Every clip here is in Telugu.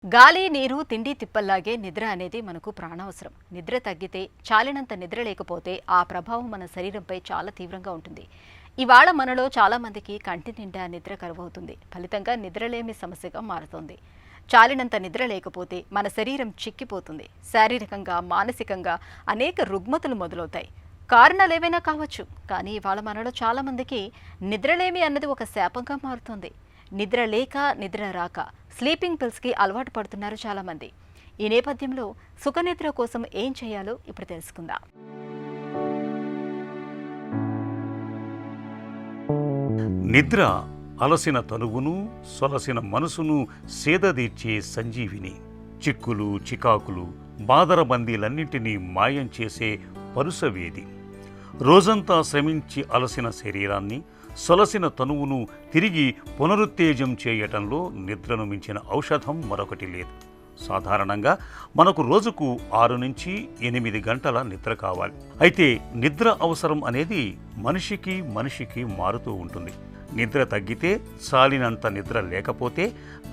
గాలి నీరు తిండి తిప్పల్లాగే నిద్ర అనేది మనకు ప్రాణావసరం. నిద్ర తగ్గితే చాలినంత నిద్ర లేకపోతే ఆ ప్రభావం మన శరీరంపై చాలా తీవ్రంగా ఉంటుంది. ఇవాళ మనలో చాలా మందికి కంటి నిండా నిద్ర కరువవుతుంది. ఫలితంగా నిద్రలేమి సమస్యగా మారుతోంది. చాలినంత నిద్ర లేకపోతే మన శరీరం చిక్కిపోతుంది. శారీరకంగా మానసికంగా అనేక రుగ్మతలు మొదలవుతాయి. కారణాలు ఏవైనా కావచ్చు, కానీ ఇవాళ మనలో చాలా మందికి నిద్రలేమి అన్నది ఒక శాపంగా మారుతోంది. నిద్ర లేక నిద్ర రాక స్లీపింగ్ పిల్స్కి అలవాటు పడుతున్నారు చాలామంది. ఈ నేపథ్యంలో సుఖనిద్ర కోసం ఏం చేయాలో ఇప్పుడు తెలుసుకుందాం. నిద్ర అలసిన తనువును సొలసిన మనసును సేదదీర్చే సంజీవిని. చిక్కులు చికాకులు బాదరబందీలన్నింటినీ మాయం చేసే పరుసవేది. రోజంతా శ్రమించి అలసిన శరీరాన్ని సొలసిన తనువును తిరిగి పునరుత్తేజం చేయటంలో నిద్రను మించిన ఔషధం మరొకటి లేదు. సాధారణంగా మనకు రోజుకు 6 నుంచి 8 గంటల నిద్ర కావాలి. అయితే నిద్ర అవసరం అనేది మనిషికి మారుతూ ఉంటుంది. నిద్ర తగ్గితే చాలినంత నిద్ర లేకపోతే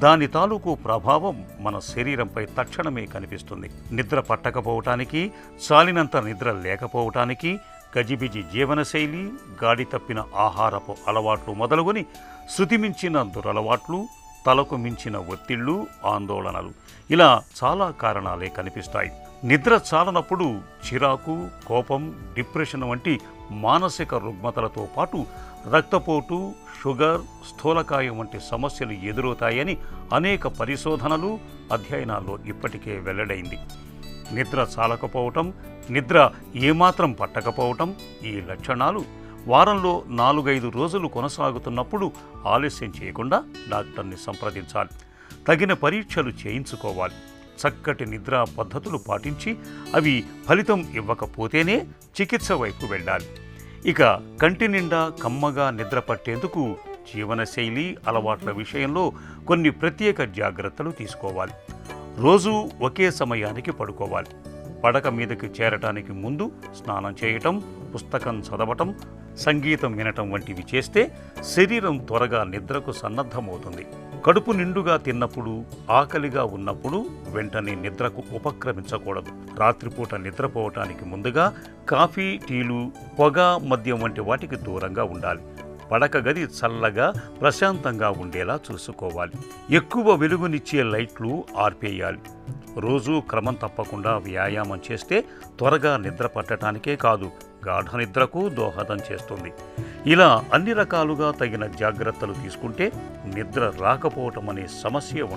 దాని తాలూకు ప్రభావం మన శరీరంపై తక్షణమే కనిపిస్తుంది. నిద్ర పట్టకపోవటానికి, చాలినంత నిద్ర లేకపోవటానికి గజిబిజి జీవనశైలి, గాడి తప్పిన ఆహారపు అలవాట్లు మొదలుకొని శృతిమించిన దురలవాట్లు, తలకు మించిన ఒత్తిళ్లు, ఆందోళనలు, ఇలా చాలా కారణాలే కనిపిస్తాయి. నిద్ర చాలనప్పుడు చిరాకు, కోపం, డిప్రెషన్ వంటి మానసిక రుగ్మతలతో పాటు రక్తపోటు, షుగర్, స్థూలకాయం వంటి సమస్యలు ఎదురవుతాయని అనేక పరిశోధనలు, అధ్యయనాల్లో ఇప్పటికే వెల్లడైంది. నిద్ర చాలకపోవటం, నిద్ర ఏమాత్రం పట్టకపోవటం, ఈ లక్షణాలు వారంలో 4-5 రోజులు కొనసాగుతున్నప్పుడు ఆలస్యం చేయకుండా డాక్టర్ని సంప్రదించాలి. తగిన పరీక్షలు చేయించుకోవాలి. చక్కటి నిద్రా పద్ధతులు పాటించి అవి ఫలితం ఇవ్వకపోతేనే చికిత్స వైపు వెళ్ళాలి. ఇక కంటి నిండా కమ్మగా నిద్ర పట్టేందుకు జీవనశైలి అలవాట్ల విషయంలో కొన్ని ప్రత్యేక జాగ్రత్తలు తీసుకోవాలి. రోజు ఒకే సమయానికి పడుకోవాలి. పడక మీదకి చేరటానికి ముందు స్నానం చేయటం, పుస్తకం చదవటం, సంగీతం వినటం వంటివి చేస్తే శరీరం త్వరగా నిద్రకు సన్నద్ధమవుతుంది. కడుపు నిండుగా తిన్నప్పుడు, ఆకలిగా ఉన్నప్పుడు వెంటనే నిద్రకు ఉపక్రమించకూడదు. రాత్రిపూట నిద్రపోవటానికి ముందుగా కాఫీ, టీలు, పొగ, మద్యం వంటి వాటికి దూరంగా ఉండాలి. పడక గది చల్లగా ప్రశాంతంగా ఉండేలా చూసుకోవాలి. ఎక్కువ వెలుగునిచ్చే లైట్లు ఆర్పేయాలి. రోజు క్రమం తప్పకుండా వ్యాయామం చేస్తే త్వరగా నిద్ర పట్టడానికే కాదు, గాఢ నిద్రకు దోహదం చేస్తుంది. ఇలా అన్ని రకాలుగా తగిన జాగ్రత్తలు తీసుకుంటే నిద్ర రాకపోవటం అనే సమస్య